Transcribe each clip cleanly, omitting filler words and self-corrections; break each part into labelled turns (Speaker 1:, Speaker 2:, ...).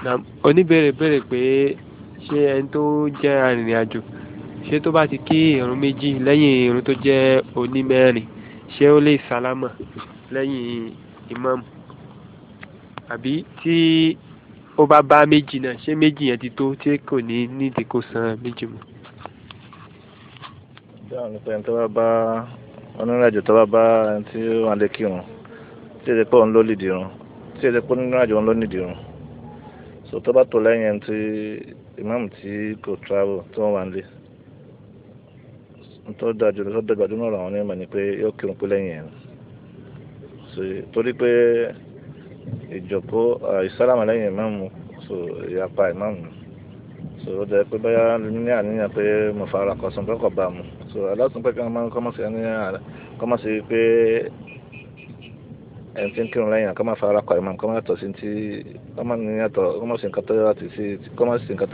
Speaker 1: na oníbèrè béèrè pé ṣé ẹni tó jẹ́ arìnrìn-àjò ṣé tó bá ti kí ìrun méjì lẹ́yìn ìrun tó jẹ́ onímẹ́rin ṣé ó lè sálámà lẹ́yìn ìmáàmù àbí tí ó bá bá méjì náà ṣé méjì yẹn ti tó tí kò ní nídìí kó san méjì mọ́.
Speaker 2: bí àwọn nípa ẹni tó bá bá onírìnàjò tó bá bá ẹni tí wọ́n lè kírun tí èdè pé òun ló lè dìrun tí èdè pé onírìnàjò òun ló ní dìrun so tó bá tó lẹ́yìn ẹni tí ìmáàmù tí kò travel tí wọ́n wà nílé tó dájú tó dàgbàdo náà làwọn onímọ̀ ni pé yóò kírun pé lẹ́yìn ẹ̀ so torí pé ìjókòó ìsálámà lẹ́yìn ìmáàmù so ìyapa ìmáàmù so ó jẹ́ pé báyà ní àníyàn pé mo fara kọsán tó kọ̀ bá mu so aláṣùn pé kí wọ́n máa ń kọ́mọ̀sí àníyàn kọ́mọ̀sí pé ẹni tí ń kírun lẹ́yìn kọ́mọ̀ fara kọ ìmáàmù kọ́mọ̀ yàtọ̀ sí ti kọ́mọ̀sí nǹkan tó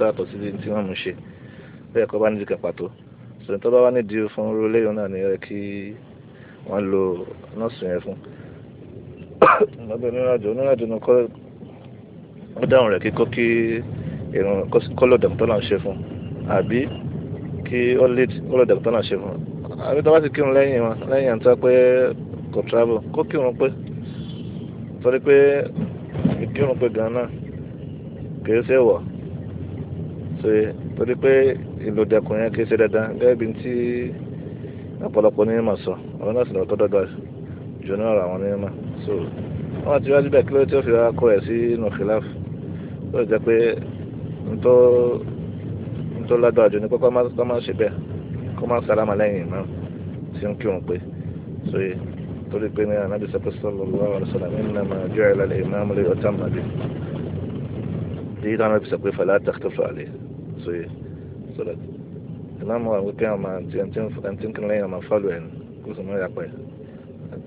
Speaker 2: yàtọ̀ sí tí wọ́n mú ṣe bẹ́ẹ̀ kọ́ bá ní ìdíkẹ́ pàtó so tó bá wà nídìí fún orílẹ̀ yìí náà ni ẹ kí wọ́n lo nọ́ọ̀sì yẹn fún lọ́dọ̀ onírìnàjò ní kọ́ ó dáhùn rẹ̀ kíkọ́ kí irun kọ́lọ̀ dẹ̀kútọ́ náà ṣe fún àbí kí ó lé kọ́lọ̀ dẹ̀kútọ́ náà ṣe fún àbí tó bá ti kírun lẹ́yìn wọn lẹ́yìn àti pé kò travel kó kírun pé torí pé kírun pé gan náà kìí ṣe wọ̀ ṣe torí pé ìlò dẹkùn yẹn kìí ṣe dandan gẹ́gẹ́ bí ti ọ̀pọ̀lọpọ̀ onímọ̀ sọ àwọn náà sì lọ́ọ́ tó dọ́gba jù ní ọ̀rọ̀ àwọn onímọ̀ so wọ́n ti wá síbẹ̀ kí ló tí ó fi wá kọ́ ẹ̀ sí inú khilaf ó jẹ́ pé ntó lágbára jù ní pé kọ́ máa ṣe bẹ́ẹ̀ kọ́ máa sálámà lẹ́yìn náà tí ń kírun pé so torí pé ní Ànábì sallallahu alaihi wasallam innama ju'ila al-imamu li-yu'tamma bihi èyí táwọn ẹbí sọ pé fala takhtafu alayhi so that ìmáàmù àwọn pé àwọn ẹni tí ń kírun lẹ́yìn àwọn fálù ẹ̀ kó sì máa yàpẹ̀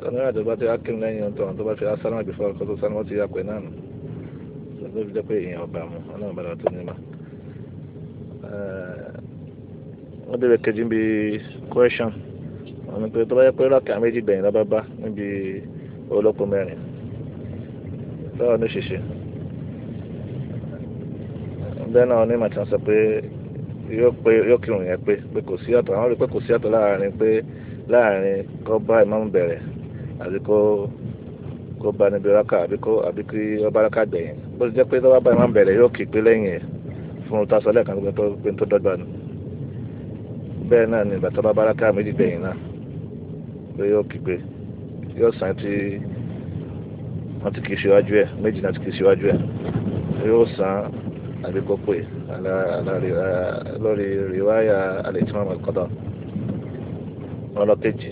Speaker 2: onírìnàjò bá ti wá kírun lẹ́yìn ọ̀tọ̀ tó bá fi sálámà bí fọlọ́ kọ́tọ́ sálámà ti yàpẹ̀ náà nù ló fi jẹ́ pé èèyàn ọba mu ọlọ́run bá tó ní ma. wọ́n bẹ̀rẹ̀ kejì bí question wọ́n ní pé tó bá yẹ pé rákà méjì gbẹ̀yìn lọ́ba bá níbi olóko mẹ́rin báwo ní ṣíṣe bẹ́ẹ̀ náà ní màtí wọ́n sọ pé yóò kírun yẹn pé kò sí ọ̀tọ̀ àwọn rí pé kò sí ọ̀tọ̀ láàrin kó bá ìmáàmù bẹ̀rẹ̀ àti kó bá níbi rákà àbí kí ó bá rákà gbẹ̀yìn bó ti jẹ́ pé tó bá bá ìmáàmù bẹ̀rẹ̀ yóò kí pé lẹ́yìn ẹ̀ fún tasọ lẹ́ẹ̀kan pé tó dọ́gba nù bẹ́ẹ̀ náà ni bàtà bá rákà méjì gbẹ̀yìn náà pé yóò kí pé yóò sàn tí wọ́n ti kì í ṣíwájú ẹ̀ méjì náà ti kì í ṣíwájú ẹ̀ yóò sàn àbí kó pè lórí rìwáyà al-itmam al-qada ọlọ́kejì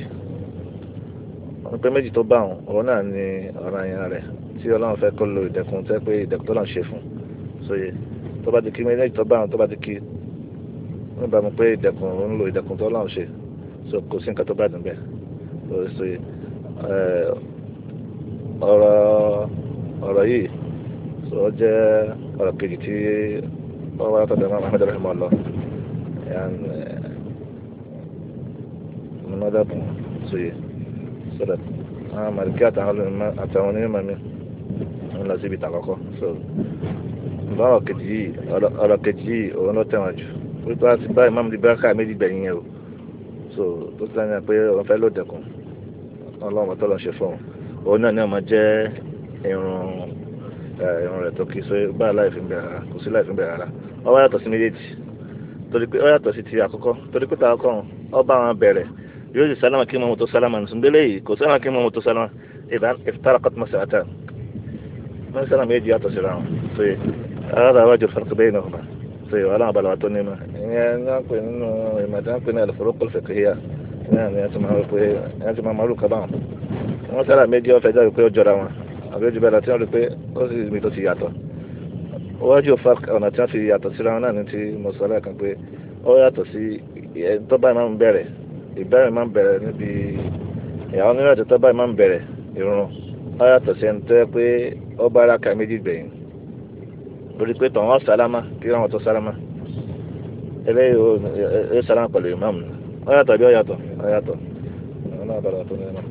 Speaker 2: wọ́n pé méjì tó bá òun náà ni ọ̀ràn yẹn rẹ̀ tí ọlọ́run fẹ́ kó lo ìdẹ̀kùn tẹ́ pé ìdẹ̀kùn tó lọ́n ṣe fún sóye tó bá ti kí méjì tó bá tó bá ti kí wọ́n bá mi pé ìdẹ̀kùn òun lo ìdẹ̀kùn tó lọ́n ṣe so kò sí nǹkan tó bá dùn bẹ́ẹ̀ lórí sóye ọ̀rọ̀ yìí so ó jẹ́ ọ̀rọ̀ kejì tí wọ́n wá látọ̀dọ̀ Imam Ahmad rahimahullah mọ́dàbùn sóye sọ́dọ̀ àwọn màlìkí àtàwọn onímọ̀ mi ń lọ síbi ìtàkọ́kọ́ so ọ̀rọ̀ kejì yìí òun ló tẹ̀wọ̀n jù pípa àti bá ìmáàmù di bákà méjì gbẹ̀yìn yẹn o so tó ti dáná pé òun fẹ́ ló dẹkùn ọlọ́run tó lọ ṣe fún òun náà ní ọmọ jẹ́ irun rẹ̀ tó kí so bá láìfín bẹ̀rẹ̀ rárá kò sí láìfín bẹ̀rẹ̀ rárá ó wá yàtọ̀ sí méjèèjì torí pé ó yàtọ̀ sí ti àkọ́kọ́ torí pé tàkọ́kọ́ ó bá wọn bẹ̀rẹ̀ yóò sì sálámà kí mọ́mú tó sálámà nìsún délé yìí kò sálámà kí mọ́mú tó sálámà ìdá iftaraqat mas'alatan wọ́n sálámà méjì yàtọ̀ síra wọn so هذا وجه الفرق بينهما so wàhálà àbàlà tó ní ma ìyẹn náà pè nínú ìmọ̀tí náà pè ní al-furuq al-fiqhiyya náà ni ẹ ti máa marú kaba wọn wọ́n sálámà méjì ọ̀fẹ́ jáde pé ó jọra wọn àbí ojú bẹ́ẹ̀ láti wọ́n rí pé ó sì mi tó ti yàtọ̀ wájú farq ọ̀nà tí wọ́n fi yàtọ̀ síra wọn náà ní ti mo sọ lẹ́ẹ̀kan pé ó yàtọ̀ sí tó bá máa ń bẹ̀rẹ̀ ìbẹ̀rẹ̀ máa ń bẹ̀rẹ̀ níbi ìyàwó nínú ẹ̀jẹ̀ tó bá máa ń bẹ̀rẹ̀ ìrun ó yàtọ̀ sí ẹni tó yẹ pé ó bá rákà méjì gbẹ̀yìn lórí pé tọ̀wọ́n sálámà kí wọ́n tó sálámà eléyìí ó sálámà pẹ̀lú ìmáàmù ó yàtọ̀ bí ó yàtọ̀ ọ̀nà àbàlà tó ní ẹ̀nà.